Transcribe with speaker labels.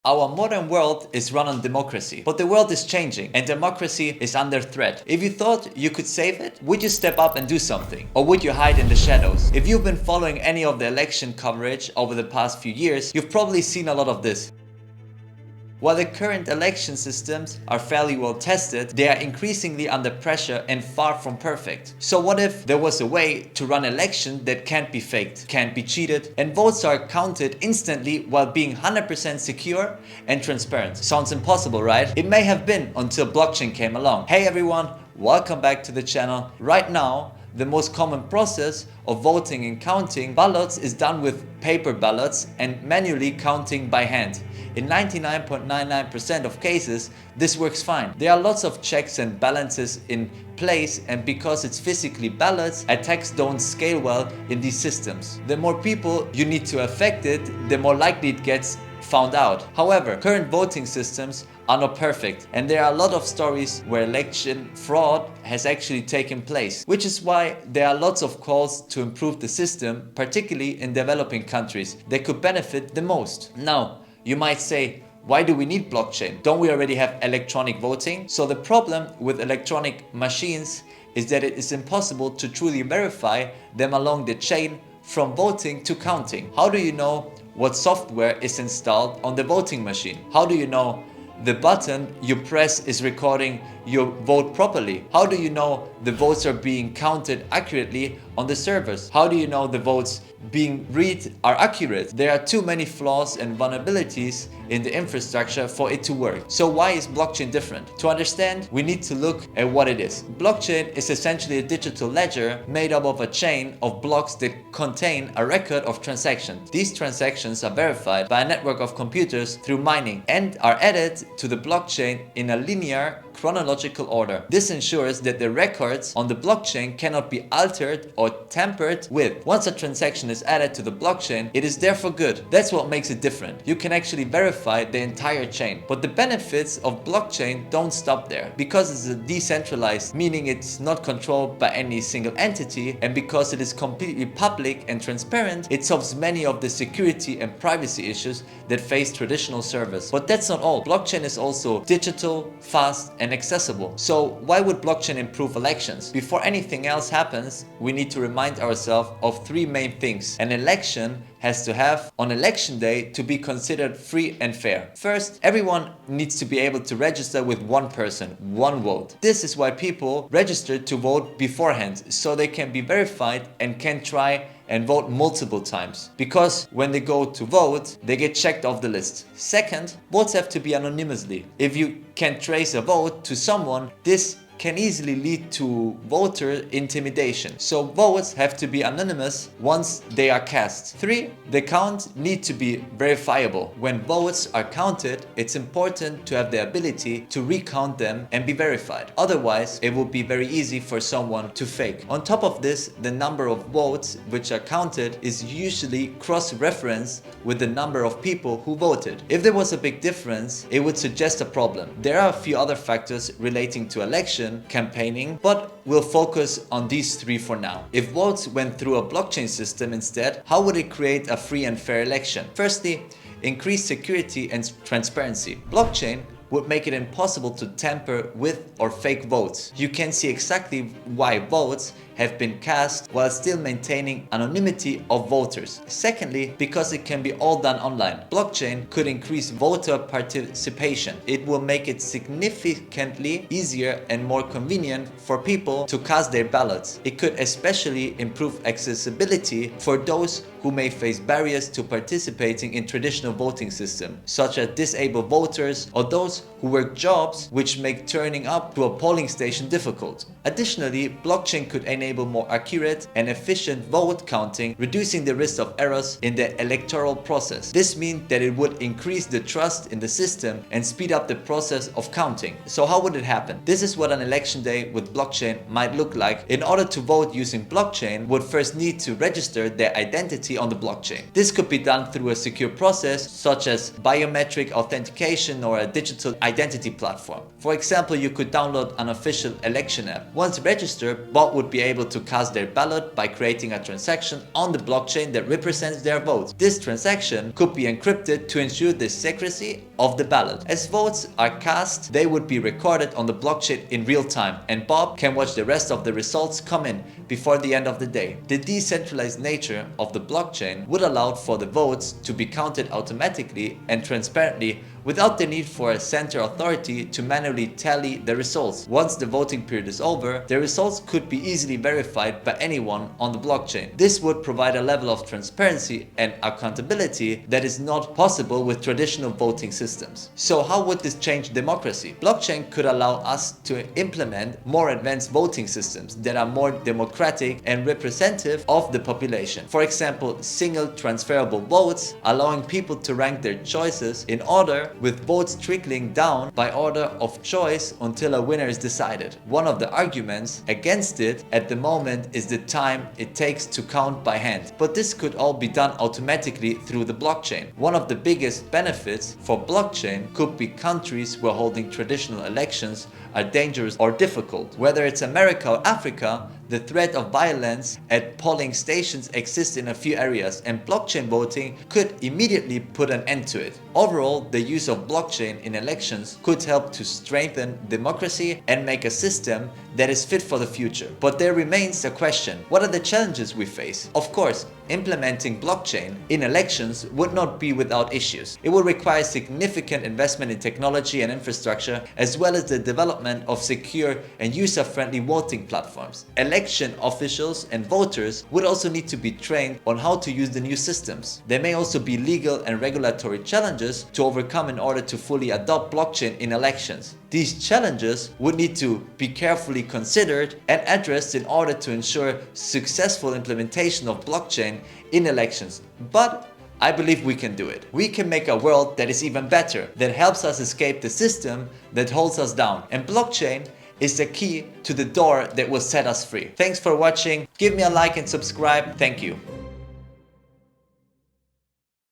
Speaker 1: Our modern world is run on democracy, but the world is changing and democracy is under threat. If you thought you could save it, would you step up and do something? Or would you hide in the shadows? If you've been following any of the election coverage over the past few years, you've probably seen a lot of this. While the current election systems are fairly well tested, they are increasingly under pressure and far from perfect. So what if there was a way to run an election that can't be faked, can't be cheated, and votes are counted instantly while being 100% secure and transparent? Sounds impossible, right? It may have been until blockchain came along. Hey everyone, welcome back to the channel. Right now, the most common process of voting and counting ballots is done with paper ballots and manually counting by hand. In 99.99% of cases, this works fine. There are lots of checks and balances in place, and because it's physically ballots, attacks don't scale well in these systems. The more people you need to affect it, the more likely it gets found out. However, current voting systems are not perfect, and there are a lot of stories where election fraud has actually taken place, which is why there are lots of calls to improve the system, particularly in developing countries that could benefit the most. Now, you might say, why do we need blockchain? Don't we already have electronic voting? So the problem with electronic machines is that it is impossible to truly verify them along the chain from voting to counting. How do you know what software is installed on the voting machine? How do you know the button you press is recording your vote properly? How do you know the votes are being counted accurately on the servers? How do you know the votes being read are accurate? There are too many flaws and vulnerabilities in the infrastructure for it to work. So why is blockchain different? To understand, we need to look at what it is. Blockchain is essentially a digital ledger made up of a chain of blocks that contain a record of transactions. These transactions are verified by a network of computers through mining and are added to the blockchain in a linear chronological order. This ensures that the records on the blockchain cannot be altered or tampered with. Once a transaction is added to the blockchain, it is therefore good. That's what makes it different. You can actually verify the entire chain. But the benefits of blockchain don't stop there. Because it's decentralized, meaning it's not controlled by any single entity, and because it is completely public and transparent, it solves many of the security and privacy issues that face traditional servers. But that's not all. Blockchain is also digital, fast, and accessible. So why would blockchain improve elections? Before anything else happens, we need to remind ourselves of three main things an election has to have on election day to be considered free and fair. First, everyone needs to be able to register with one person, one vote. This is why people register to vote beforehand, so they can be verified and can try and vote multiple times. Because when they go to vote, they get checked off the list. Second, votes have to be anonymously. If you can trace a vote to someone, this can easily lead to voter intimidation. So votes have to be anonymous once they are cast. 3. The count need to be verifiable. When votes are counted, it's important to have the ability to recount them and be verified. Otherwise, it will be very easy for someone to fake. On top of this, the number of votes which are counted is usually cross-referenced with the number of people who voted. If there was a big difference, it would suggest a problem. There are a few other factors relating to election campaigning, but we'll focus on these three for now. If votes went through a blockchain system instead, how would it create a free and fair election? Firstly, increase security and transparency. Blockchain would make it impossible to tamper with or fake votes. You can see exactly why votes have been cast while still maintaining anonymity of voters. Secondly, because it can be all done online. Blockchain could increase voter participation. It will make it significantly easier and more convenient for people to cast their ballots. It could especially improve accessibility for those who may face barriers to participating in traditional voting systems, such as disabled voters or those who work jobs which make turning up to a polling station difficult. Additionally, blockchain could enable more accurate and efficient vote counting, reducing the risk of errors in the electoral process. This means that it would increase the trust in the system and speed up the process of counting. So how would it happen? This is what an election day with blockchain might look like. In order to vote using blockchain, would first need to register their identity on the blockchain. This could be done through a secure process such as biometric authentication or a digital official identity platform. For example, you could download an official election app. Once registered, bots would be able to cast their ballot by creating a transaction on the blockchain that represents their vote. This transaction could be encrypted to ensure the secrecy of the ballot. As votes are cast, they would be recorded on the blockchain in real time, and Bob can watch the rest of the results come in before the end of the day. The decentralized nature of the blockchain would allow for the votes to be counted automatically and transparently without the need for a center authority to manually tally the results. Once the voting period is over, the results could be easily verified by anyone on the blockchain. This would provide a level of transparency and accountability that is not possible with traditional voting systems. So how would this change democracy? Blockchain could allow us to implement more advanced voting systems that are more democratic and representative of the population. For example, single transferable votes, allowing people to rank their choices in order, with votes trickling down by order of choice until a winner is decided. One of the arguments against it at the moment is the time it takes to count by hand. But this could all be done automatically through the blockchain. One of the biggest benefits for blockchain could be countries where holding traditional elections are dangerous or difficult. Whether it's America or Africa, the threat of violence at polling stations exists in a few areas, and blockchain voting could immediately put an end to it. Overall, the use of blockchain in elections could help to strengthen democracy and make a system that is fit for the future. But there remains a question: what are the challenges we face? Of course, implementing blockchain in elections would not be without issues. It would require significant investment in technology and infrastructure, as well as the development of secure and user-friendly voting platforms. Election officials and voters would also need to be trained on how to use the new systems. There may also be legal and regulatory challenges to overcome in order to fully adopt blockchain in elections. These challenges would need to be carefully considered and addressed in order to ensure successful implementation of blockchain in elections. But I believe we can do it. We can make a world that is even better, that helps us escape the system that holds us down. And blockchain is the key to the door that will set us free. Thanks for watching. Give me a like and subscribe. Thank you.